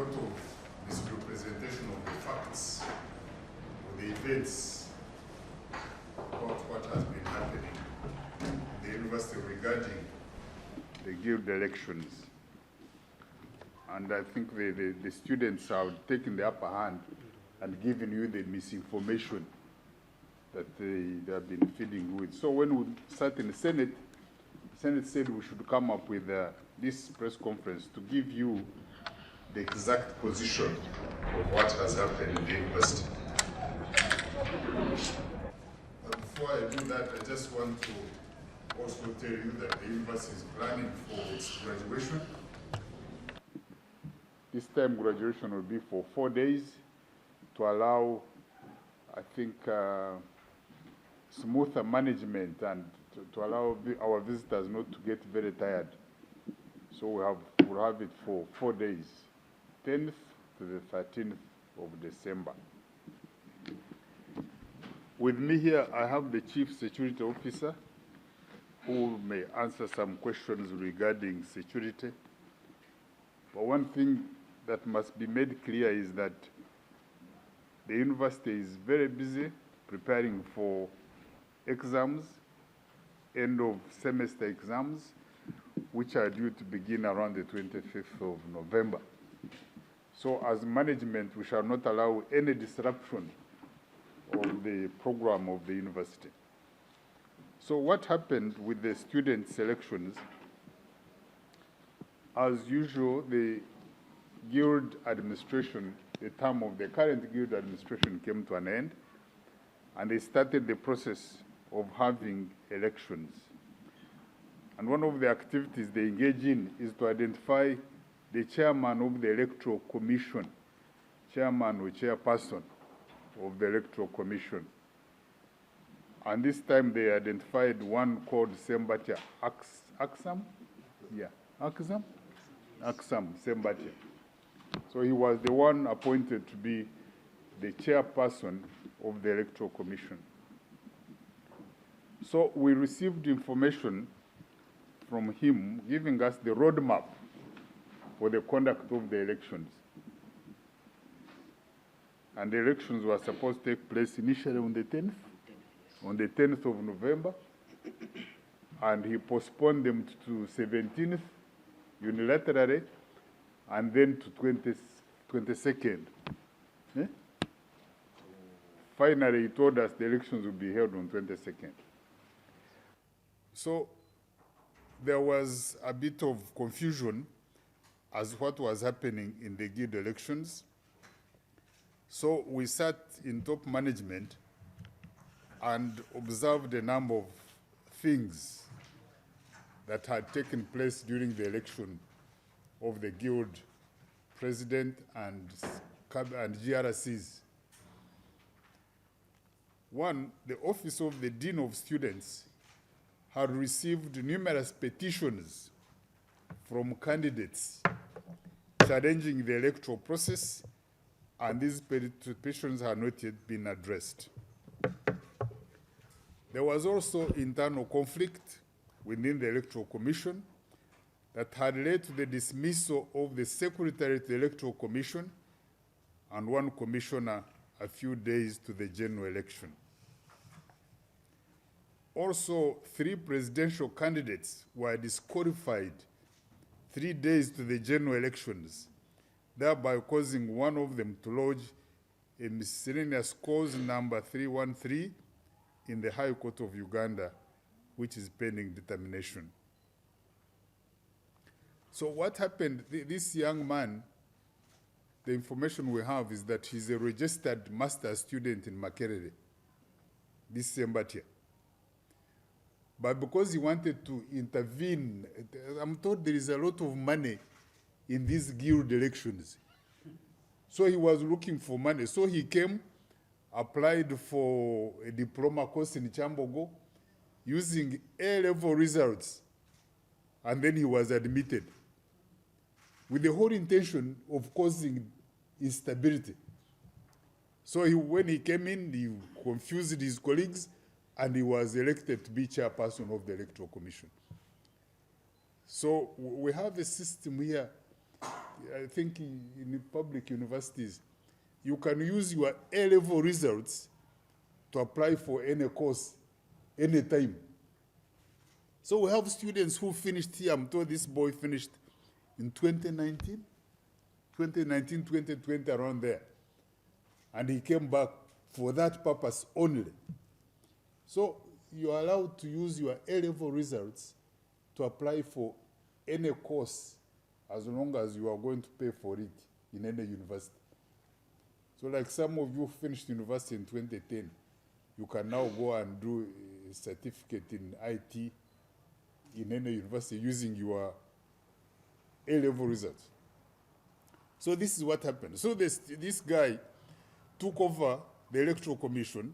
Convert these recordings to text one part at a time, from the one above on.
lot of misrepresentation of the facts or the events about what has been happening in the university regarding the guild elections. And I think the students have taken the upper hand and given you the misinformation that they have been feeding with. So when we sat in the Senate said we should come up with this press conference to give you the exact position of what has happened in the university. But before I do that, I just want to also tell you that the university is planning for its graduation. This time graduation will be for 4 days to allow, I think, smoother management and to allow our visitors not to get very tired. So we'll have it for 4 days, 10th to the 13th of December. With me here, I have the Chief Security Officer who may answer some questions regarding security. But one thing that must be made clear is that the university is very busy preparing for exams, end of semester exams, which are due to begin around the 25th of November. So as management, we shall not allow any disruption of the program of the university. So what happened with the student selections? As usual, the guild administration, the term of the current guild administration came to an end, and they started the process of having elections. And one of the activities they engage in is to identify the chairman of the electoral commission, chairman or chairperson of the electoral commission. And this time they identified one called Sembatia Aksam? Yeah, Aksam Sembatia. So he was the one appointed to be the chairperson of the electoral commission. So we received information from him giving us the roadmap for the conduct of the elections. And the elections were supposed to take place initially on the 10th, on the 10th of November, and he postponed them to 17th unilaterally, and then to 22nd. Eh? Finally, he told us the elections will be held on 22nd. So there was a bit of confusion as what was happening in the guild elections. So we sat in top management and observed a number of things that had taken place during the election of the guild president and GRCs. One, the office of the Dean of Students had received numerous petitions from candidates challenging the electoral process, and these petitions had not yet been addressed. There was also internal conflict within the Electoral Commission that had led to the dismissal of the Secretary to the Electoral Commission and one commissioner a few days to the general election. Also, 3 presidential candidates were disqualified 3 days to the general elections, thereby causing one of them to lodge a miscellaneous cause number 313 in the High Court of Uganda, which is pending determination. So what happened, this young man, the information we have is that he's a registered master's student in Makerere, this Sembatia. But because he wanted to intervene, I'm told there is a lot of money in these guild elections. So he was looking for money. So he came, applied for a diploma course in Kyambogo using A-level results, and then he was admitted with the whole intention of causing instability. So when he came in, he confused his colleagues, and he was elected to be chairperson of the Electoral Commission. So we have a system here. I think in public universities, you can use your A-level results to apply for any course, anytime. So we have students who finished here. I'm told this boy finished in 2019, 2020, around there. And he came back for that purpose only. So you are allowed to use your A-level results to apply for any course as long as you are going to pay for it in any university. So like some of you finished university in 2010, you can now go and do a certificate in IT in any university using your A-level results. So this is what happened. So this guy took over the Electoral Commission,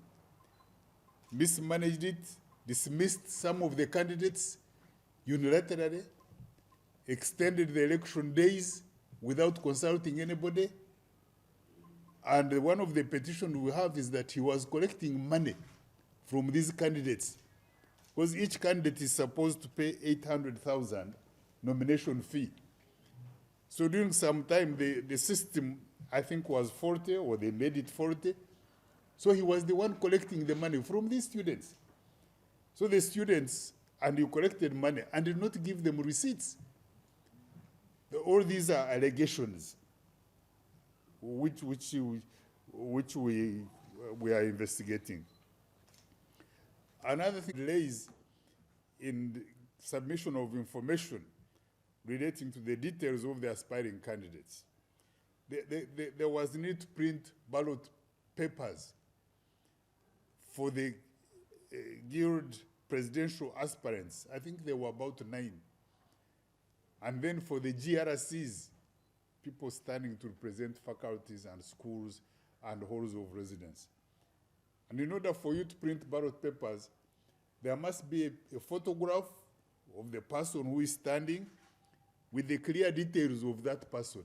mismanaged it, dismissed some of the candidates unilaterally, extended the election days without consulting anybody. And one of the petitions we have is that he was collecting money from these candidates, because each candidate is supposed to pay 800,000 nomination fee. So during some time, the system, I think, was 40, or they made it 40. So he was the one collecting the money from these students. So the students, and he collected money and did not give them receipts. All these are allegations which we are investigating. Another thing, delays in the submission of information relating to the details of the aspiring candidates. There was a need to print ballot papers for the Guild presidential aspirants. I think there were about 9. And then for the GRCs, people standing to represent faculties and schools and halls of residence. And in order for you to print ballot papers, there must be a photograph of the person who is standing with the clear details of that person.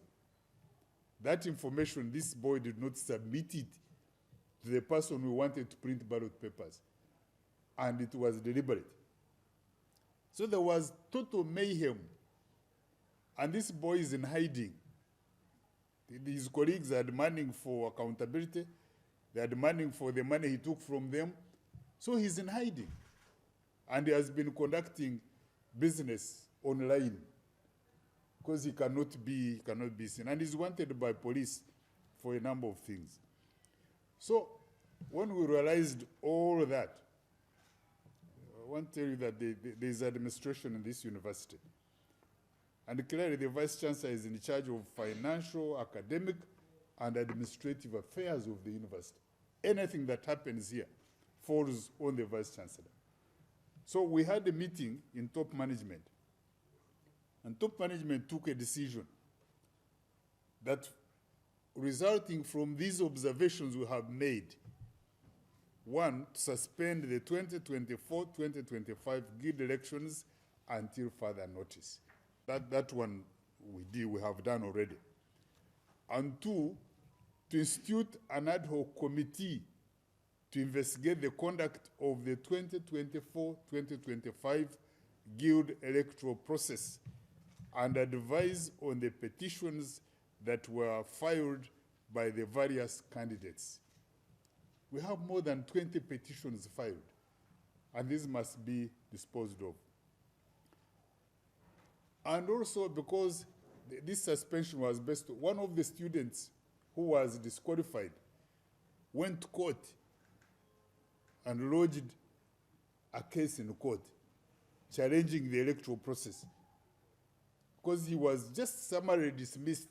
That information, this boy did not submit it to the person who wanted to print ballot papers. And it was deliberate. So there was total mayhem. And this boy is in hiding. His colleagues are demanding for accountability. They are demanding for the money he took from them. So he's in hiding. And he has been conducting business online because he cannot be seen. And he's wanted by police for a number of things. So when we realized all that, I want to tell you that there is administration in this university. And clearly the Vice Chancellor is in charge of financial, academic, and administrative affairs of the university. Anything that happens here falls on the Vice Chancellor. So we had a meeting in top management. And top management took a decision that, resulting from these observations we have made, one, to suspend the 2024-2025 Guild elections until further notice. That one we have done already. And two, to institute an ad hoc committee to investigate the conduct of the 2024-2025 Guild electoral process and advise on the petitions that were filed by the various candidates. We have more than 20 petitions filed, and these must be disposed of. And also because this suspension was based on one of the students who was disqualified went to court and lodged a case in court challenging the electoral process because he was just summarily dismissed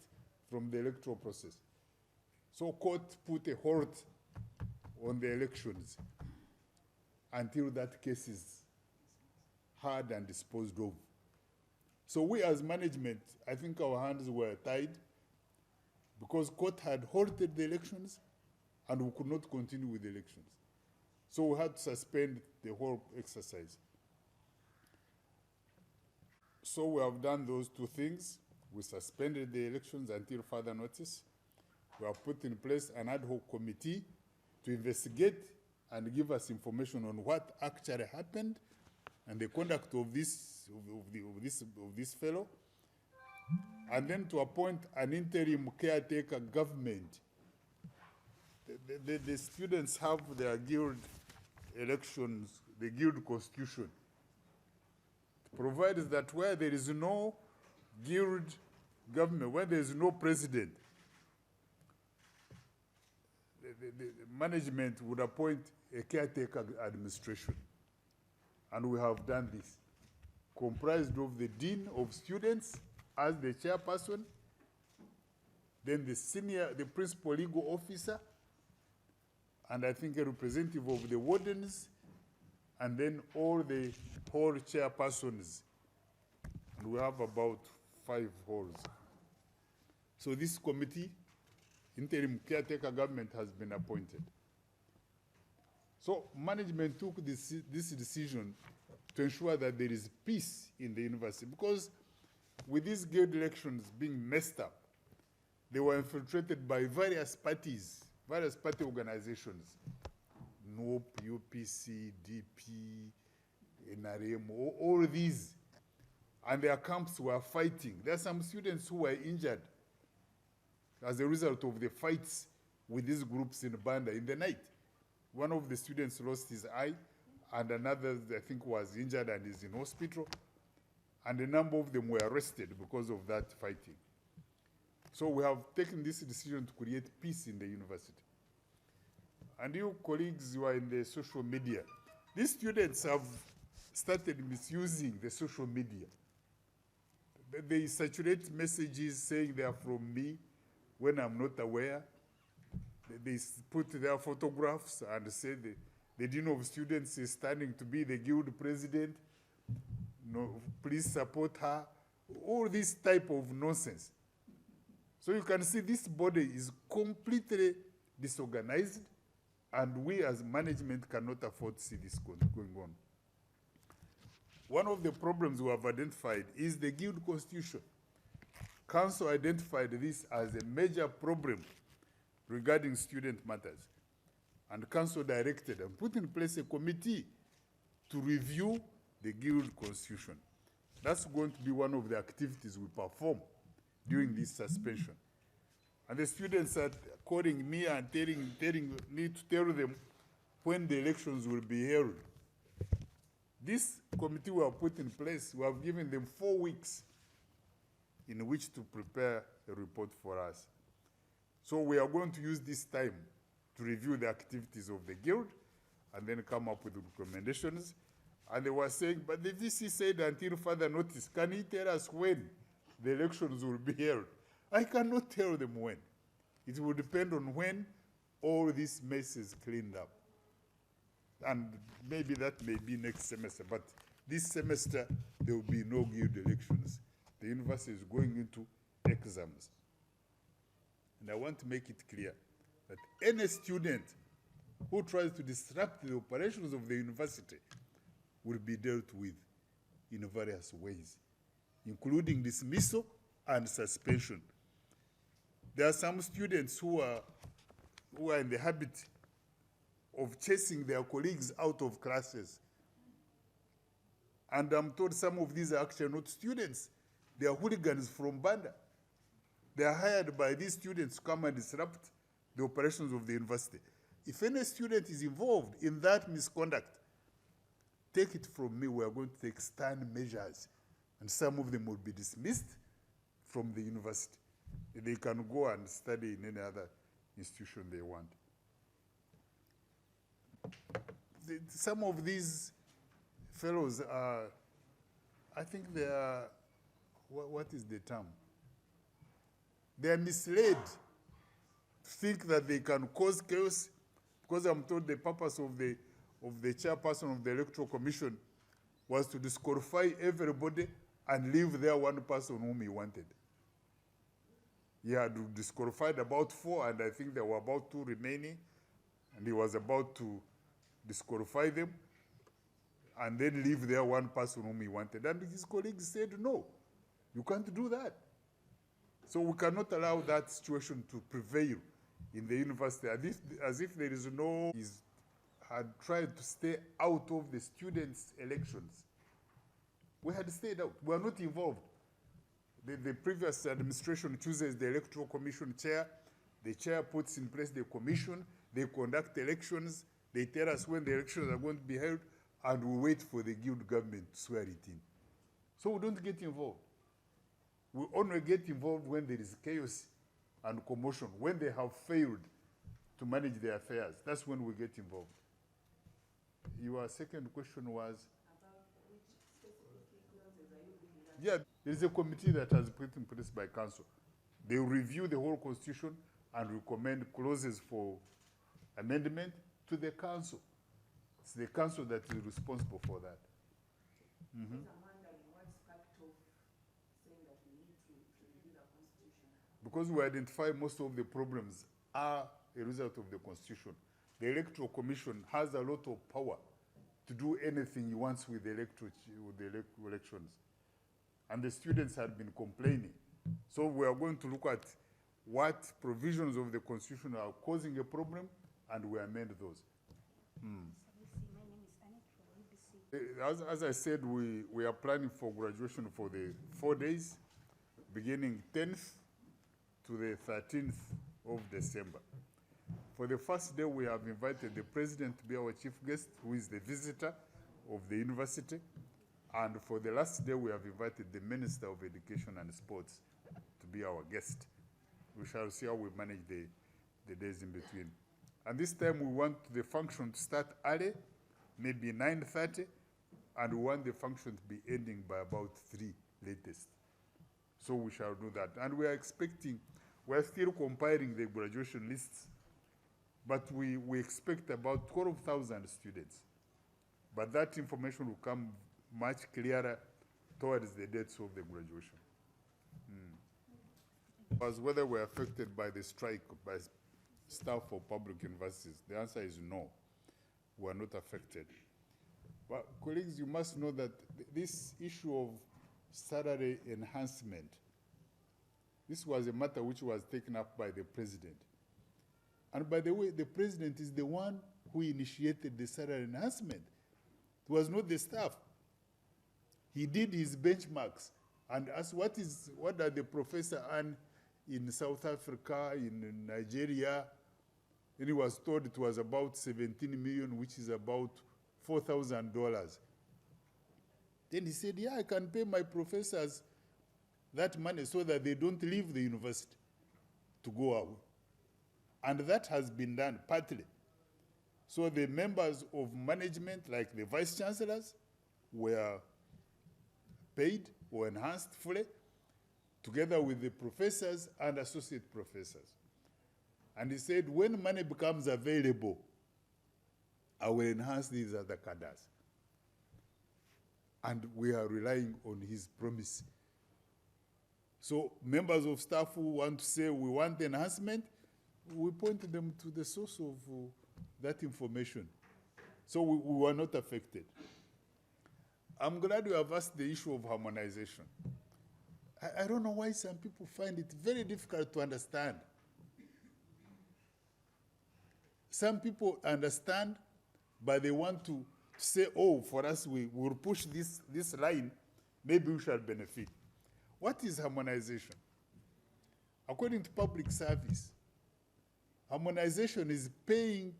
from the electoral process. So court put a halt on the elections until that case is heard and disposed of. So we as management, I think our hands were tied because court had halted the elections and we could not continue with the elections. So we had to suspend the whole exercise. So we have done those two things. We suspended the elections until further notice. We have put in place an ad hoc committee to investigate and give us information on what actually happened and the conduct of this fellow. and then to appoint an interim caretaker government. The students have their guild elections, the guild constitution. It provides that where there is no guild government, where there is no president, the management would appoint a caretaker administration. And we have done this, comprised of the dean of students as the chairperson, then the principal legal officer, and I think a representative of the wardens, and then all the hall chairpersons. And we have about 5 halls. So this committee, interim caretaker government, has been appointed. So management took this decision to ensure that there is peace in the university, because with these guild elections being messed up, they were infiltrated by various parties, various party organizations, NOP, UPC, DP, NRM, all these, and their camps were fighting. There are some students who were injured as a result of the fights with these groups in Banda in the night. One of the students lost his eye, and another, I think, was injured and is in hospital. And a number of them were arrested because of that fighting. So we have taken this decision to create peace in the university. And you colleagues who are in the social media, these students have started misusing the social media. They saturate messages saying they are from me when I'm not aware. They put their photographs and say the dean of students is standing to be the guild president. No, please support her. All this type of nonsense. So you can see this body is completely disorganized, and we as management cannot afford to see this going on. One of the problems we have identified is the guild constitution. Council identified this as a major problem regarding student matters. And Council directed and put in place a committee to review the guild constitution. That's going to be one of the activities we perform during this suspension. And the students are calling me and telling me to tell them when the elections will be held. This committee we have put in place, we have given them 4 weeks in which to prepare a report for us. So we are going to use this time to review the activities of the guild and then come up with recommendations. And they were saying, but the VC said until further notice, can he tell us when the elections will be held? I cannot tell them when. It will depend on when all this mess is cleaned up. And maybe that may be next semester, but this semester there will be no guild elections. The university is going into exams. And I want to make it clear that any student who tries to disrupt the operations of the university will be dealt with in various ways, including dismissal and suspension. There are some students who are in the habit of chasing their colleagues out of classes. And I'm told some of these are actually not students. They are hooligans from Banda. They are hired by these students to come and disrupt the operations of the university. If any student is involved in that misconduct, take it from me, we are going to take stern measures. And some of them will be dismissed from the university. They can go and study in any other institution they want. Some of these fellows are, I think they are, what is the term? They are misled to think that they can cause chaos, because I'm told the purpose of the chairperson of the Electoral Commission was to disqualify everybody and leave there one person whom he wanted. He had disqualified about 4, and I think there were about 2 remaining, and he was about to disqualify them and then leave there one person whom he wanted. And his colleagues said, no, you can't do that. So we cannot allow that situation to prevail in the university, as if there is no, had tried to stay out of the students' elections. We had stayed out. We are not involved. The previous administration chooses the electoral commission chair. The chair puts in place the commission. They conduct elections. They tell us when the elections are going to be held, and we wait for the guild government to swear it in. So we don't get involved. We only get involved when there is chaos and commotion, when they have failed to manage their affairs. That's when we get involved. Your second question was? About which specific clauses are you looking at? Yeah, there is a committee that has been put in place by council. They will review the whole constitution and recommend clauses for amendment to the council. It's the council that is responsible for that. Because I'm wondering what's part of saying that we need to review the constitution. Because we identify most of the problems are a result of the constitution. The electoral commission has a lot of power to do anything he wants with the elections. And the students had been complaining. So we are going to look at what provisions of the constitution are causing a problem, and we amend those. My name is Annette from ABC. As I said, we are planning for graduation for the 4 days, beginning 10th to the 13th of December. For the first day, we have invited the president to be our chief guest, who is the visitor of the university. And for the last day, we have invited the Minister of Education and Sports to be our guest. We shall see how we manage the days in between. And this time, we want the function to start early, maybe 9:30, and we want the function to be ending by about 3 latest. So we shall do that. And we are expecting, we're still compiling the graduation lists, but we expect about 12,000 students. But that information will come much clearer towards the dates of the graduation. As whether we're affected by the strike by staff of public universities, the answer is no. We are not affected. But colleagues, you must know that this issue of salary enhancement, this was a matter which was taken up by the president. And by the way, the president is the one who initiated the salary enhancement. It was not the staff. He did his benchmarks and asked what are the professors earn in South Africa, in Nigeria. And he was told it was about 17 million, which is about $4,000. Then he said, yeah, I can pay my professors that money so that they don't leave the university to go away. And that has been done partly. So the members of management, like the vice chancellors, were paid or enhanced fully, together with the professors and associate professors. And he said, when money becomes available, I will enhance these other cadres. And we are relying on his promise. So members of staff who want to say we want enhancement, we point them to the source of that information. So we were not affected. I'm glad you have asked the issue of harmonization. I don't know why some people find it very difficult to understand. Some people understand, but they want to say, oh, for us, we will push this line, maybe we shall benefit. What is harmonization? According to public service, harmonization is paying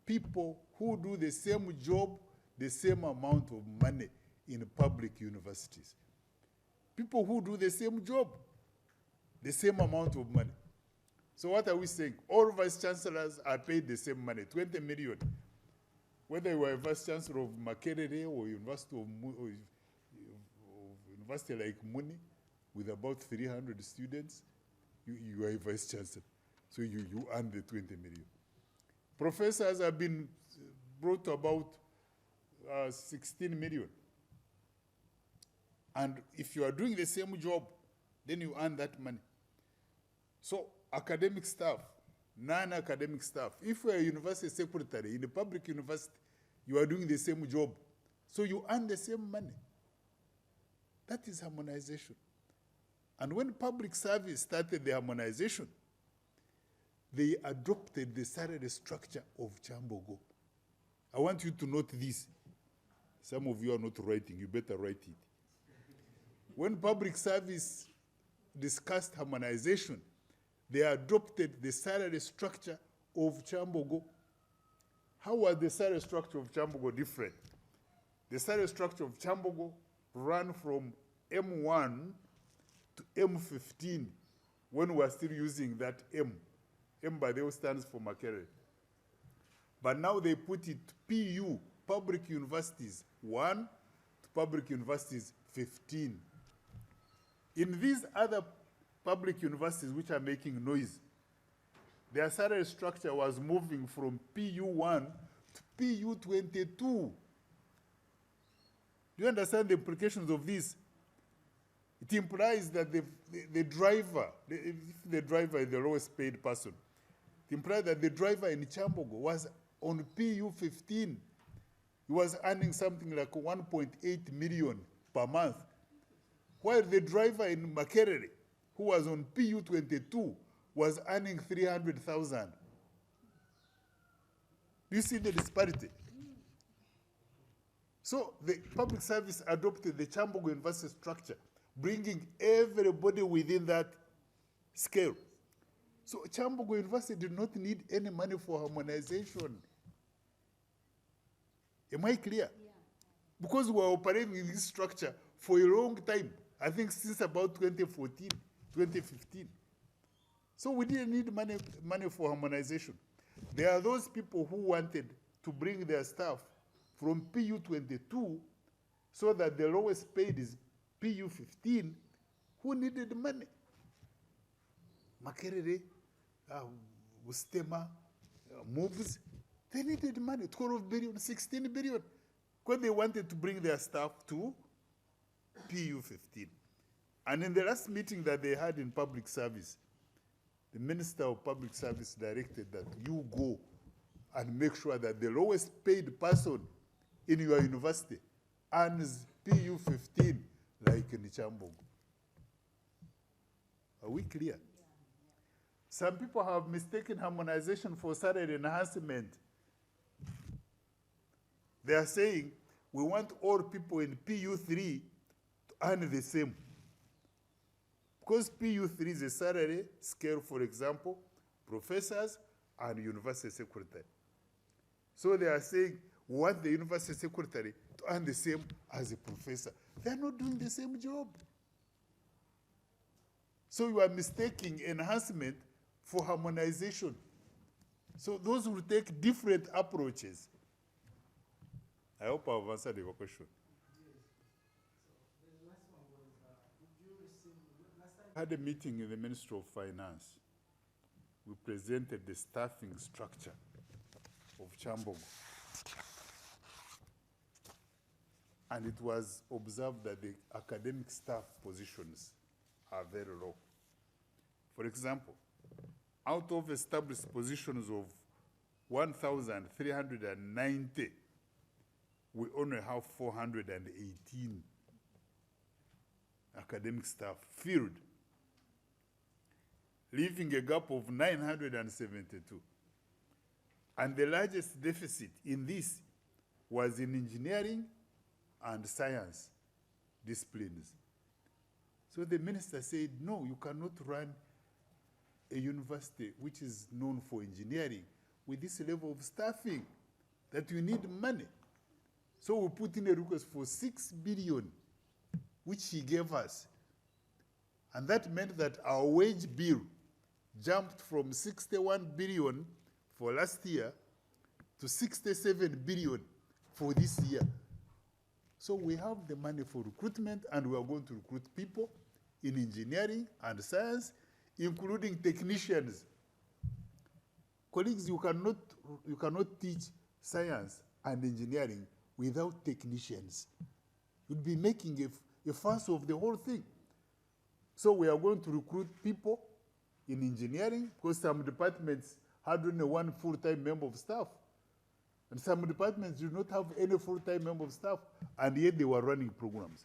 people who do the same job, the same amount of money in public universities. People who do the same job, the same amount of money. So what are we saying? All vice chancellors are paid the same money, 20 million. Whether you are a vice chancellor of Makerere or university like Muni, with about 300 students, you are a vice chancellor. So you earn the 20 million. Professors have been brought to about 16 million. And if you are doing the same job, then you earn that money. So academic staff, non-academic staff, if you are a university secretary in a public university, you are doing the same job. So you earn the same money. That is harmonization. And when public service started the harmonization, they adopted the salary structure of Kyambogo. I want you to note this. Some of you are not writing, you better write it. When public service discussed harmonization, they adopted the salary structure of Kyambogo. How was the salary structure of Kyambogo different? The salary structure of Kyambogo ran from M1 to M15 when we were still using that M. M, by the way, stands for Makerere. But now they put it PU, public universities 1 to public universities 15. In these other public universities which are making noise, their salary structure was moving from PU1 to PU22. Do you understand the implications of this? It implies that the driver, if the driver is the lowest paid person, it implies that the driver in Kyambogo was on PU15. He was earning something like 1.8 million per month, while the driver in Makerere, who was on PU22, was earning 300,000. Do you see the disparity? So the public service adopted the Kyambogo University structure, bringing everybody within that scale. So Kyambogo University did not need any money for harmonization. Am I clear? Yeah. Because we were operating in this structure for a long time, I think since about 2014, 2015. So we didn't need money for harmonization. There are those people who wanted to bring their staff from PU22 so that the lowest paid is PU15, who needed money. Makerere, Ustema, moves, they needed money, 12 billion, 16 billion, because they wanted to bring their staff to PU15. And in the last meeting that they had in public service, the Minister of Public Service directed that you go and make sure that the lowest paid person in your university earns PU15 like in Kyambogo. Are we clear? Yeah. Some people have mistaken harmonization for salary enhancement. They are saying, we want all people in PU3 to earn the same. Because PU3 is a salary scale, for example, professors and university secretary. So they are saying, we want the university secretary to earn the same as a professor. They are not doing the same job. So you are mistaking enhancement for harmonization. So those will take different approaches. I hope I've answered your question. I had a meeting in the Ministry of Finance. We presented the staffing structure of Kyambogo. And it was observed that the academic staff positions are very low. For example, out of established positions of 1,390, we only have 418 academic staff filled, leaving a gap of 972. And the largest deficit in this was in engineering and science disciplines. So the minister said, no, you cannot run a university which is known for engineering with this level of staffing, that you need money. So we put in a request for 6 billion, which he gave us. And that meant that our wage bill jumped from 61 billion for last year to 67 billion for this year. So we have the money for recruitment, and we are going to recruit people in engineering and science, including technicians. Colleagues, you cannot teach science and engineering without technicians. You'd be making a fuss of the whole thing. So we are going to recruit people in engineering, because some departments had only one full-time member of staff. And some departments do not have any full-time member of staff, and yet they were running programs.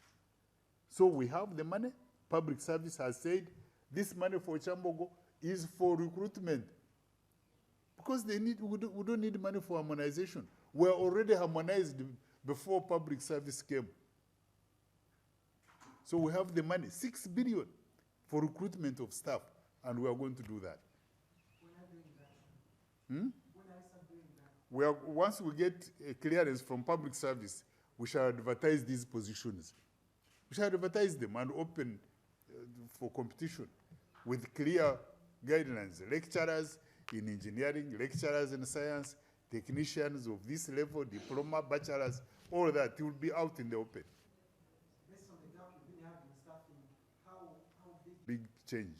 So we have the money. Public service has said, this money for Kyambogo is for recruitment. Because we don't need money for harmonization. We're already harmonized before public service came. So we have the money, 6 billion for recruitment of staff, and we are going to do that. Once we get a clearance from public service, we shall advertise these positions. We shall advertise them and open for competition with clear guidelines. Lecturers in engineering, lecturers in science, technicians of this level, diploma, bachelors, all that will be out in the open. Based on the gap you've been having staffing, how big? Big change.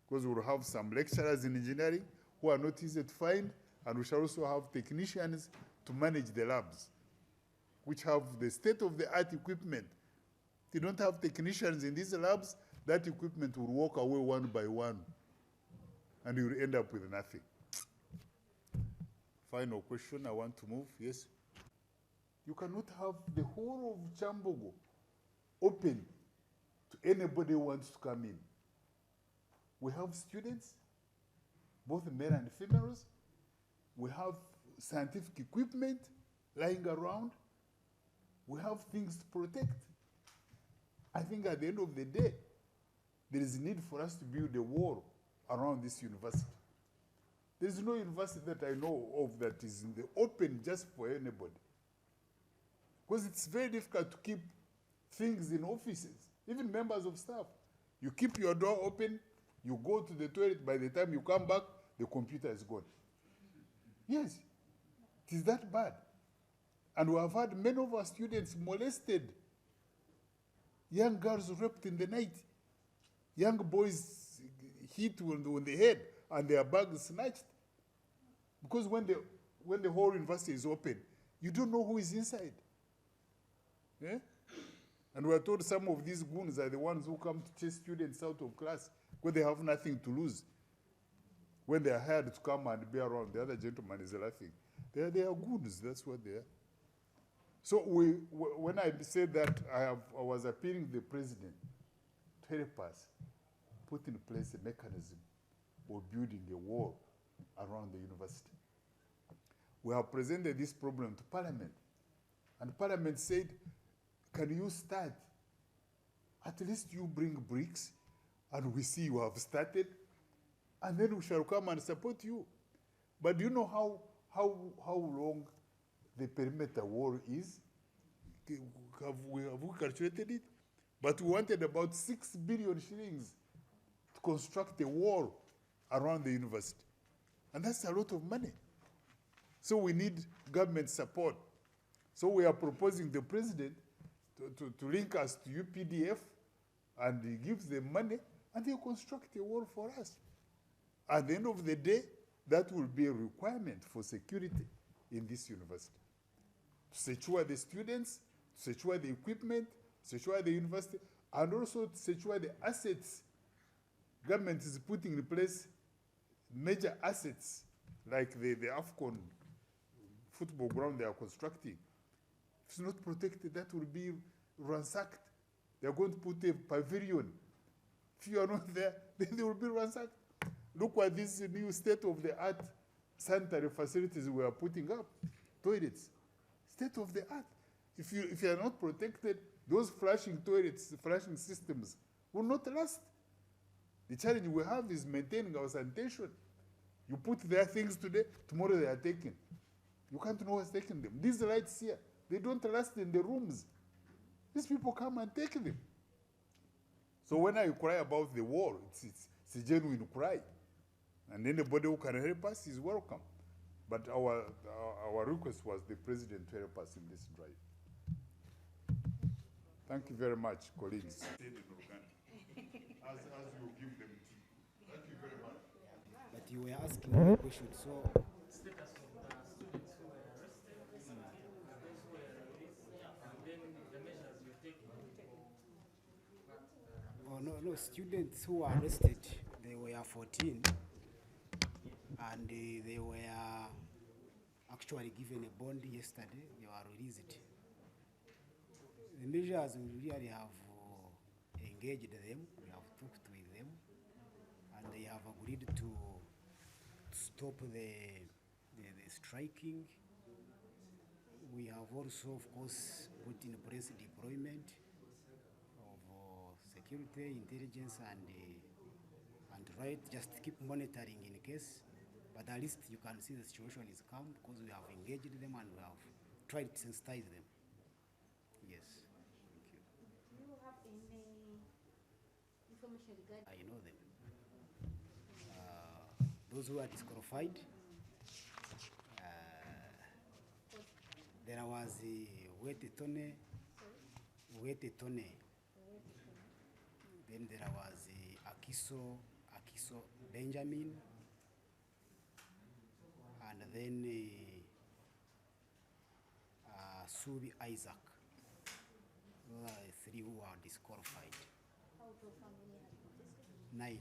Because we'll have some lecturers in engineering who are not easy to find, and we shall also have technicians to manage the labs, which have the state-of-the-art equipment. If you don't have technicians in these labs, that equipment will walk away one by one, and you will end up with nothing. Final question, I want to move, yes? You cannot have the whole of Kyambogo open to anybody who wants to come in. We have students, both male and females. We have scientific equipment lying around. We have things to protect. I think at the end of the day, there is a need for us to build a wall around this university. There is no university that I know of that is in the open just for anybody. Because it's very difficult to keep things in offices, even members of staff. You keep your door open, you go to the toilet, by the time you come back, the computer is gone. Yes, it is that bad. And we have had many of our students molested, young girls raped in the night, young boys hit on the head and their bags snatched. Because when the whole university is open, you don't know who is inside. Yeah? And we are told some of these goons are the ones who come to chase students out of class because they have nothing to lose. When they are hired to come and be around, the other gentleman is laughing. They are goons, that's what they are. So when I said that, I was appealing to the president to help us put in place a mechanism of building a wall around the university. We have presented this problem to Parliament, and Parliament said, can you start? At least you bring bricks, and we see you have started, and then we shall come and support you. But do you know how long the perimeter wall is? Have we calculated it? But we wanted about 6 billion shillings to construct a wall around the university. And that's a lot of money. So we need government support. So we are proposing the president to link us to UPDF, and he gives them money, and they construct a wall for us. At the end of the day, that will be a requirement for security in this university. To secure the students, to secure the equipment, to secure the university, and also to secure the assets. Government is putting in place major assets, like the AFCON football ground they are constructing. If it's not protected, that will be ransacked. They are going to put a pavilion. If you are not there, then they will be ransacked. Look at this new state-of-the-art sanitary facilities we are putting up, toilets. State-of-the-art. If you are not protected, those flashing toilets, flashing systems will not last. The challenge we have is maintaining our sanitation. You put their things today, tomorrow they are taken. You can't know what's taking them. These lights here, they don't last in the rooms. These people come and take them. So when I cry about the war, it's a genuine cry. And anybody who can help us is welcome. But our request was the president to help us in this drive. Thank you very much, colleagues. As you give them tea. Thank you very much. But you were asking a question, so Status of the students who were arrested, those who were released, and then the measures you're taking no, students who were arrested, they were 14, and they were actually given a bond yesterday. They were released. The measures, we really have engaged them, we have talked with them, and they have agreed to stop the striking. We have also, of course, put in place deployment of security, intelligence, and right. Just keep monitoring in case. But at least you can see the situation is calm because we have engaged them and we have tried to sensitize them. Yes. Thank you. Do you have any information regarding? I know them. Those who are disqualified. There was Wete Tone. Then there was Akiso Benjamin. And then Subi Isaac. Those are the three who are disqualified. Out of how many have been tested? 9.